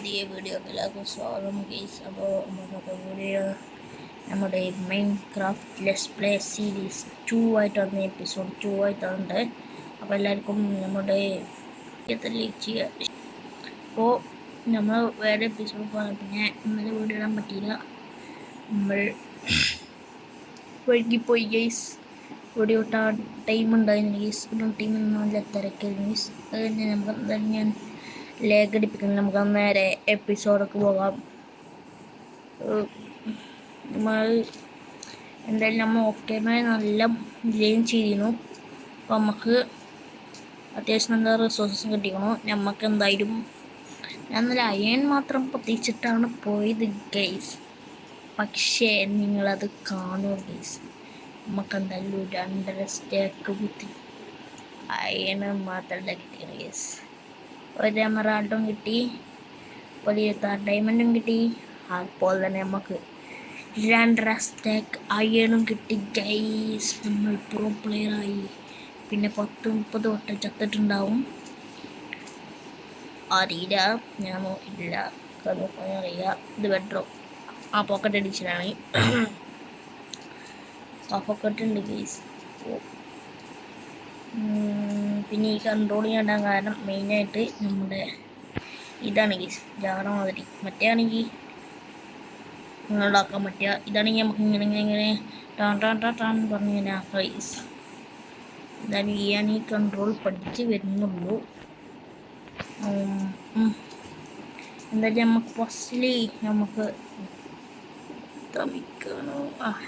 പുതിയ വീഡിയോക്ക് എല്ലാവർക്കും സ്വാഗതം ഗൈസ്. അപ്പോൾ നമ്മുടെ വീഡിയോ നമ്മുടെ മൈൻക്രാഫ്റ്റ് ലെറ്റ്സ് പ്ലേ സീരീസ് 2 ആയിട്ടാണ്, എപ്പിസോഡ് 2 ആയിട്ടുണ്ട്. അപ്പോൾ എല്ലാവർക്കും നമ്മുടെ ലൈക്ക് ചെയ്യുക. അപ്പോൾ നമ്മൾ വേറെ എപ്പിസോഡ് പോകാൻ പിന്നെ ഇന്നലെ വീഡിയോ ഇടാൻ പറ്റിയില്ല, നമ്മൾ വൈകിപ്പോയി ഗൈസ്. വീഡിയോ ഇട്ടാൻ ടൈം ഉണ്ടായിരുന്നു ഗൈസ്. ടൈം നല്ല തിരക്കായിരുന്നു ഗൈസ്. അത് കഴിഞ്ഞ് നമുക്ക് എന്തായാലും ഞാൻ ലേഗ് അടിപ്പിക്കുന്നത്. നമുക്ക് നേരെ എപ്പിസോഡൊക്കെ പോകാം. നമ്മൾ എന്തായാലും നമ്മൾ ഓഫ് ക്യാമറ നല്ല ഗെയിം ചെയ്തിരുന്നു. അപ്പോൾ നമുക്ക് അത്യാവശ്യം നല്ല റിസോഴ്സസ് കിട്ടിക്കണു. നമുക്ക് എന്തായാലും ഞാൻ നല്ല അയൺ മാത്രം പ്രതീക്ഷിച്ചിട്ടാണ് പോയത് ഗൈസ്. പക്ഷേ നിങ്ങളത് കാണുമോ ഗൈസ്? നമുക്ക് എന്തായാലും 2.5 സ്റ്റേക്ക് കുത്തി അയണ് മാത്രമല്ല കിട്ടിയത് ഗൈസ്. ഒരു എമറാൾഡും കിട്ടി, ഒരു ഡയമണ്ടും കിട്ടി. അതുപോലെ തന്നെ നമുക്ക് 2.5 സ്റ്റേക്ക് അയണും കിട്ടി ഗൈസ്. നമ്മൾ പ്രോ പ്ലെയറായി. പിന്നെ 10-30 വട്ടം ചത്തിട്ടുണ്ടാവും, അറിയില്ല, ഞാൻ നോക്കിയിട്ടില്ല. നോക്കാൻ അറിയില്ല. ഇത് ബെഡ്രോ ആ പോക്കറ്റ് എഡിഷനാണ്. ആ പോക്കറ്റ് ഉണ്ട് ഗൈസ്. പിന്നെ ഈ കൺട്രോൾ ചെയ്യാൻ കാരണം മെയിനായിട്ട് നമ്മുടെ ഇതാണ് ഗൈസ്, ജാട മാതിരി. മറ്റേ ആണെങ്കിൽ നിങ്ങളുണ്ടാക്കാൻ പറ്റുക, ഇതാണെങ്കിൽ നമുക്ക് ഇങ്ങനെ ടാൻ പറഞ്ഞിങ്ങനെ ആക്കാം ഗൈസ്. ഇതാണ് ഞാൻ ഈ കൺട്രോൾ പഠിച്ച് വരുന്നുള്ളൂ. എന്തായാലും നമുക്ക് ഫസ്റ്റില് നമുക്ക്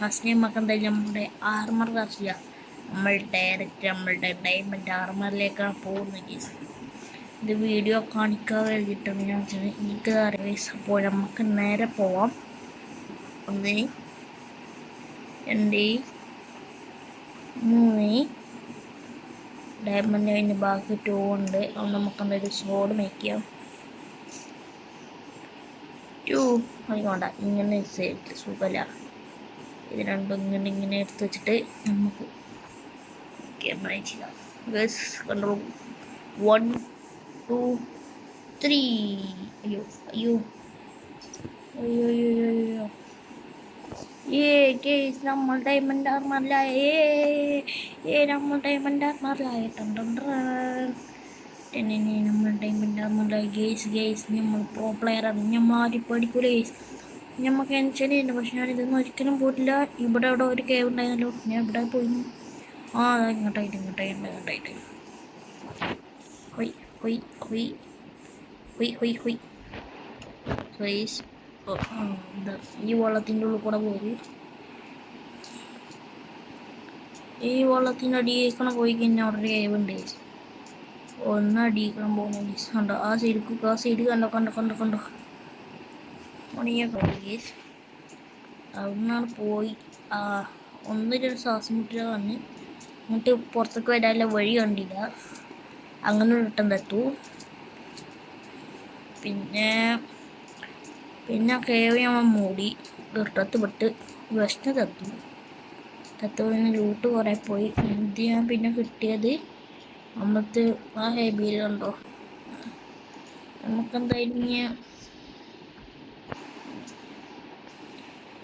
ഫസ്റ്റിൽ നമുക്ക് എന്തായാലും നമ്മുടെ ആർമർ കാണില്ല. നമ്മൾ ഡയറക്റ്റ് നമ്മളുടെ ഡയമണ്ട് ആർമറിലേക്കാണ് പോകുന്നത് ഗൈസ്. ഇത് വീഡിയോ കാണിക്കാൻ വേണ്ടിയിട്ടാണ് ഞാൻ വെച്ചത്. എനിക്ക് അറിയാം. അപ്പോൾ നമുക്ക് നേരെ പോവാം. 1 2 3 ഡയമണ്ട് കഴിഞ്ഞ് ബാക്കി 2 ഉണ്ട്. അതുകൊണ്ട് നമുക്ക് എന്തായാലും സോഡ് മേക്ക് ചെയ്യാം. 2 അതുകൊണ്ട ഇങ്ങനെ സുഖമല്ല. ഇത് രണ്ടും ഇങ്ങനെ എടുത്ത് വെച്ചിട്ട് നമുക്ക് ക്യാമറ ചെയ്യാം ഗൈസ്. കണ്ടു 1 2 3. അയ്യോ അയ്യോ അയ്യോ അയ്യോ അയ്യോ. ഗൈസ് നമ്മൾ ഡയമണ്ട് ആർമറിലായ. നമ്മൾ ഡയമണ്ട് ആർമറിലായ. നമ്മൾ ഡയമണ്ട് ആർമറിലായി ഗൈസ്. നമ്മൾ പ്രോ പ്ലെയറാണ്. നമ്മൾ ആരും പഠിക്കൂല ഗൈസ്. നമുക്ക് ടെൻഷനില്ല. പക്ഷെ ഞാനിതൊന്നും ഒരിക്കലും പോയിട്ടില്ല. ഇവിടെ ഒരു കേവ് ഉണ്ടായിരുന്നല്ലോ, ഞാൻ ഇവിടെ പോയി. ഇങ്ങോട്ടായിട്ട് ഹൊയ് ഹൊയ് ഹൊയ് ഹൊയ് ഹൊയ് ഹൊയ് ഗൈസ്. ഈ വെള്ളത്തിൻ്റെ ഉള്ളിൽ കൂടെ പോയി. ഈ വെള്ളത്തിൻ്റെ അടിയേക്കണം പോയി കഴിഞ്ഞാൽ അവിടെ ഒരു കേവ് ഉണ്ട്. ഒന്ന് അടിയിക്കണം പോകുന്ന ഗൈസ്. കണ്ടോ ആ സൈഡ് കണ്ടോ ഗൈസ്. അവിടുന്നാണ് പോയി. ഒന്നൊരു ശ്വാസം മുട്ടിൽ വന്ന് എന്നിട്ട് പുറത്തേക്ക് വരാനുള്ള വഴി കണ്ടില്ല. അങ്ങനെ റിട്ടേൺ തത്തു. പിന്നെ കേവ് ഞമ്മ മൂടി ഇട്ടത്ത് വിട്ട് വിഷ്ണു തത്തു പിന്നെ ലൂട്ട് കുറേ പോയി. ഇത് ഞാൻ പിന്നെ കിട്ടിയത് അമ്മത്ത് ആ ഹെബിയിൽ കണ്ടോ. നമുക്കെന്തായാലും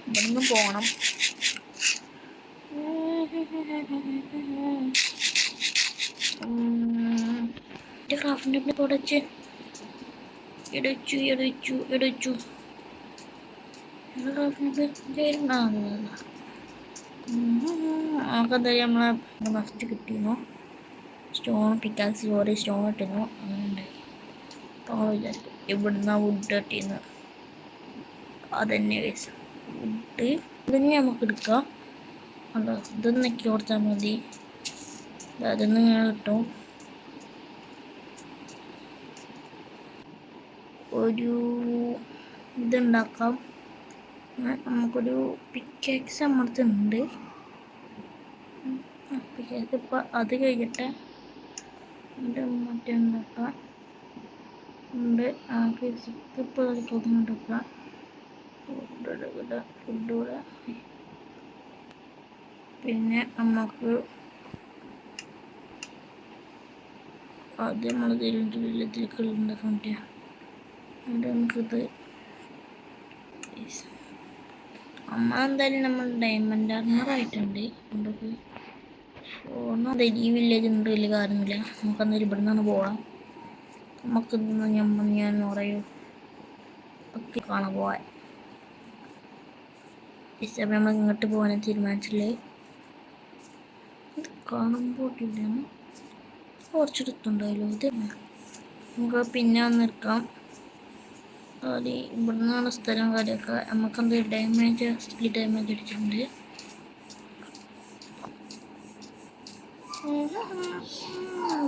ഇവിടുന്ന് പോകണം. ക്രാഫ്റ്റിൻ്റെ തുടച്ച് ഇടച്ചു നമുക്കെന്തായാലും നമ്മളെ ഫസ്റ്റ് കിട്ടിയിരുന്നു. സ്റ്റോൺ പിക്കാക്സ് സ്റ്റോൺ കിട്ടുന്നു. അങ്ങനെ ഉണ്ടായി. അപ്പോൾ വിചാരിക്കും ഇവിടുന്ന് വുഡ് കിട്ടിയെന്ന്. അതന്നെ വുഡ് ഇതന്നെ നമുക്ക് എടുക്കാം. അല്ലോ ഇതൊന്നൊക്കെ കൊടുത്താൽ മതി. അതൊന്നും ഇങ്ങനെ കിട്ടും. ഒരു ഇതുണ്ടാക്കാം. നമുക്കൊരു പിക്കാക്സ് അമ്മടുത്തുണ്ട്. പിക്കാക്സ് ഇപ്പം അത് കഴിഞ്ഞിട്ട് മറ്റേ ഉണ്ടാക്കാം ഉണ്ട്. ഇപ്പോൾ ഉണ്ടാക്കാം. ഫുഡ് കൂടെ. പിന്നെ നമുക്ക് അത് നമ്മൾ ഇതിലേക്ക് ഉണ്ടാക്കാൻ പറ്റിയ എന്നിട്ട് നമുക്കിത് അമ്മ എന്തായാലും നമ്മൾ ഡയമണ്ട് ആർമർ ആയിട്ടുണ്ട്. നമുക്ക് ഒന്നാമത് ഈ വില്ലേജ് ഉണ്ട്, വലിയ കാര്യമില്ല. നമുക്ക് എന്തായാലും ഇവിടെ നിന്നാണ് പോവാം. നമുക്ക് ഞാൻ പറയൂ ഒക്കെ കാണാൻ പോവാൻ. ഇഷ്ടം നമ്മൾ ഇങ്ങോട്ട് പോകാൻ തീരുമാനിച്ചില്ലേ. ഇത് കാണുമ്പോൾ കുറച്ചെടുത്തുണ്ടായല്ലോ. ഇത് നമുക്ക് പിന്നെ വന്നിരിക്കാം. അത് ഇവിടെ നിന്നാണ് സ്ഥലം കാര്യമൊക്കെ. നമുക്കെന്ത് ഡാമേജ് അടിച്ചിട്ടുണ്ട്.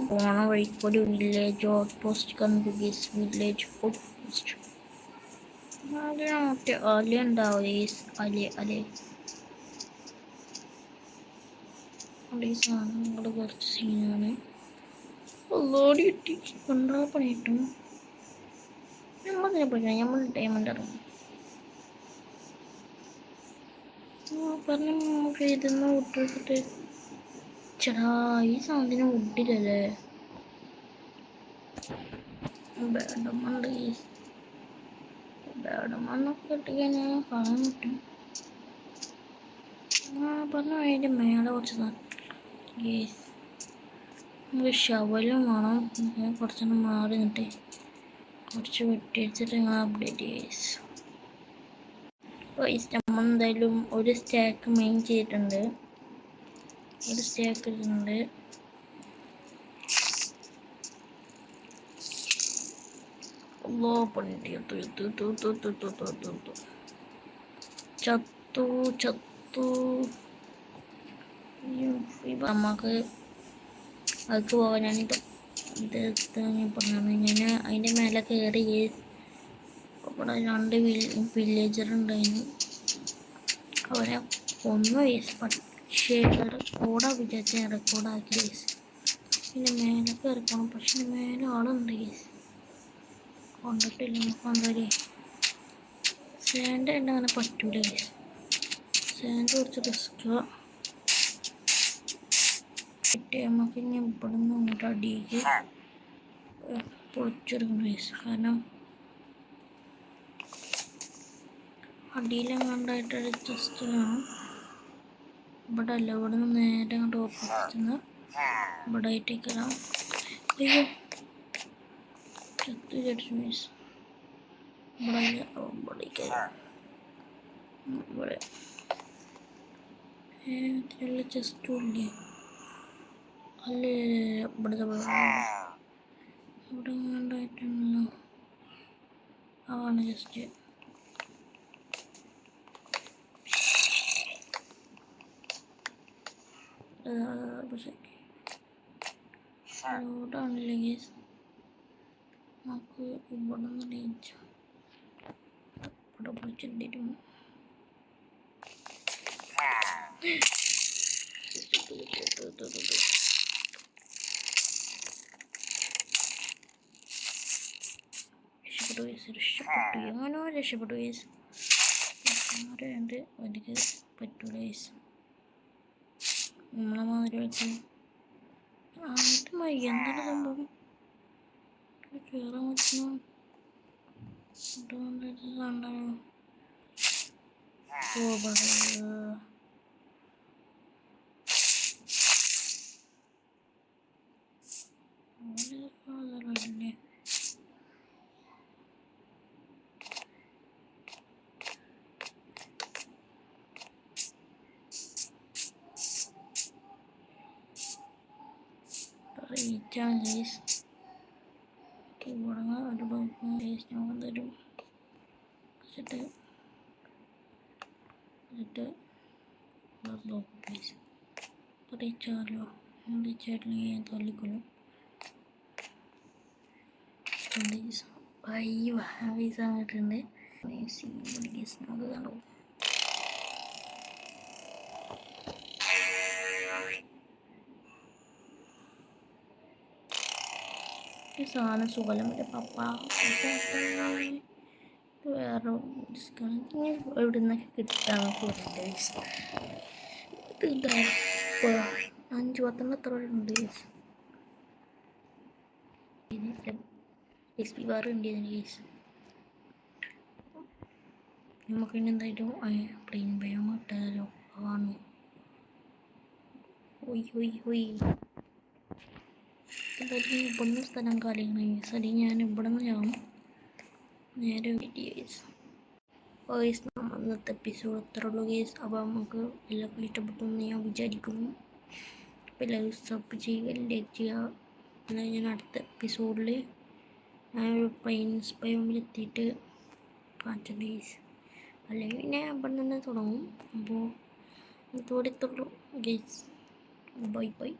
പോണ വഴിക്കൊരു വില്ലേജ് ഔട്ട് പോസ്റ്റ് കണ്ടു. വില്ലേജ് ഔട്ട് പോസ്റ്റ് മറ്റേ അല ഉണ്ടാവും. അലെ ഈ സാധനങ്ങൾ കുറച്ച് സീനാണ്. ഓടി കിട്ടി കൊണ്ടാ പണി കിട്ടും. നമ്മളതിനെ പോയി നമ്മൾ ഡയമണ്ട് ഇറങ്ങും. പറഞ്ഞ നമുക്ക് ഇതൊന്നും വിട്ടിട്ട് ചേടാ ഈ സാധനം വിട്ടില്ലല്ലേ. മണ്ണൊക്കെ കിട്ടിക്കഴിഞ്ഞാൽ കാണാൻ പറ്റും. പറഞ്ഞ അതിൻ്റെ മേലെ കുറച്ച് നമുക്ക് ഷവലും വേണം. കുറച്ചൊന്ന് മാറി നിന്നിട്ട് കുറച്ച് വെട്ടിവെച്ചിട്ട് ഞങ്ങൾ അപ്ഡേറ്റ് നമ്മൾ എന്തായാലും ഒരു സ്റ്റാക്ക് മെയിൻ ചെയ്തിട്ടുണ്ട്. ഒരു സ്റ്റാക്ക് ഇടുന്നുണ്ട്. ചത്തു ഇപ്പം നമുക്ക് അതൊക്കെ പോകാനാണിത്. പറഞ്ഞാൽ ഞാൻ അതിൻ്റെ മേലെ കയറി. ഇവിടെ 2 വില്ലേജർ ഉണ്ടായിരുന്നു. അവരെ കൊന്നു. പക്ഷേ റെക്കോർഡാ വിചാരിച്ച റെക്കോർഡാക്കി. പിന്നെ മേലെ കയറിക്കണം. പക്ഷെ മേലെ ആളുണ്ട്. കൊണ്ടിട്ടില്ല. നമുക്ക് എന്തായാലും സാൻഡ് ഉണ്ട്. അങ്ങനെ പറ്റൂല. സാൻഡ് കുറച്ച് റിസ്ക്. നമുക്ക് ഇനി ഇവിടെ നിന്ന് അങ്ങോട്ട് അടിയിലേക്ക് പൊളിച്ചെടുക്കണം. കാരണം അടിയിലെങ്ങാണ്ടായിട്ട് ജസ്റ്റ് ഇവിടെ അല്ല. ഇവിടെ നിന്ന് നേരെ അങ്ങോട്ട് ഓപ്പോസിറ്റ് ഇവിടെ ആയിട്ടേക്കാം. അയ്യോ ചത്ത് വിചാരിച്ചു. ഇവിടെ ഇതിലുള്ള ചെസ്റ്റും ഇല്ലേ. അല്ലേ ഇവിടെ കണ്ടായിട്ടുണ്ടല്ലോ. അതാണ് ജസ്റ്റ് പക്ഷേ ലോഡാണല്ലേ ഗേസ്. നമുക്ക് ഇവിടെ നിന്ന് റേഞ്ച് ഇവിടെ വിളിച്ചിട്ടും രക്ഷപ്പെട്ടു. എങ്ങനോ രക്ഷപ്പെട്ടു ഗേസ്. എനിക്ക് പറ്റൂല ഗേസ്. നമ്മളെ മാതിരി വെച്ച് ആദ്യമായി എന്താണ് സംഭവം കയറാൻ പറ്റുന്നു. അതല്ലേ റേറ്റാണ് ഗേസ്. ഇവിടെ ഒരു ടേസ്റ്റ് നമുക്ക് തരും. റീച്ചാലോ റീച്ചായിട്ടില്ലെങ്കിൽ ഞാൻ തള്ളിക്കൊള്ളും. പൈസ ആയിട്ടുണ്ട്. നമുക്ക് കണ്ടു. ഈ സാധനം സുഖലം പപ്പ വേറെ എവിടെ നിന്നൊക്കെ കിട്ടാന്നൊക്കെ പറയുന്നുണ്ട്. 5-10 എത്ര ഉണ്ട്. XP ബാർ ഉണ്ട് ഇതിന് കേസ്. നമുക്ക് ഇനി എന്തായാലും പ്ലെയിൻ ബയോ ഇട്ടതല്ലോ കാണും. എന്തായാലും ഇവിടുന്ന് സ്ഥലം കാര്യങ്ങൾ സരി ഞാൻ ഇവിടെ നിന്ന് ഞാൻ നേരെ വീഡിയോസ് ഇന്നത്തെ എപ്പിസോഡ് ഇത്ര ഉള്ളൂ ഗേസ്. അപ്പോൾ നമുക്ക് എല്ലാവർക്കും ഇഷ്ടപ്പെട്ടെന്ന് ഞാൻ വിചാരിക്കുന്നു. അപ്പോൾ എല്ലാവരും സബ് ചെയ്യുക, ലൈക്ക് ചെയ്യുക. എന്നാൽ ഞാൻ അടുത്ത എപ്പിസോഡിൽ ഞാനൊരു പ്ലെയിൻസ് ബയോമിലെത്തിയിട്ട് കാണിച്ചു ഗേസ്. അല്ലെങ്കിൽ പിന്നെ അവിടെ നിന്ന് തുടങ്ങും. അപ്പോൾ ഇതോടെ എത്തുള്ളൂ ഗേസ്. Bye bye.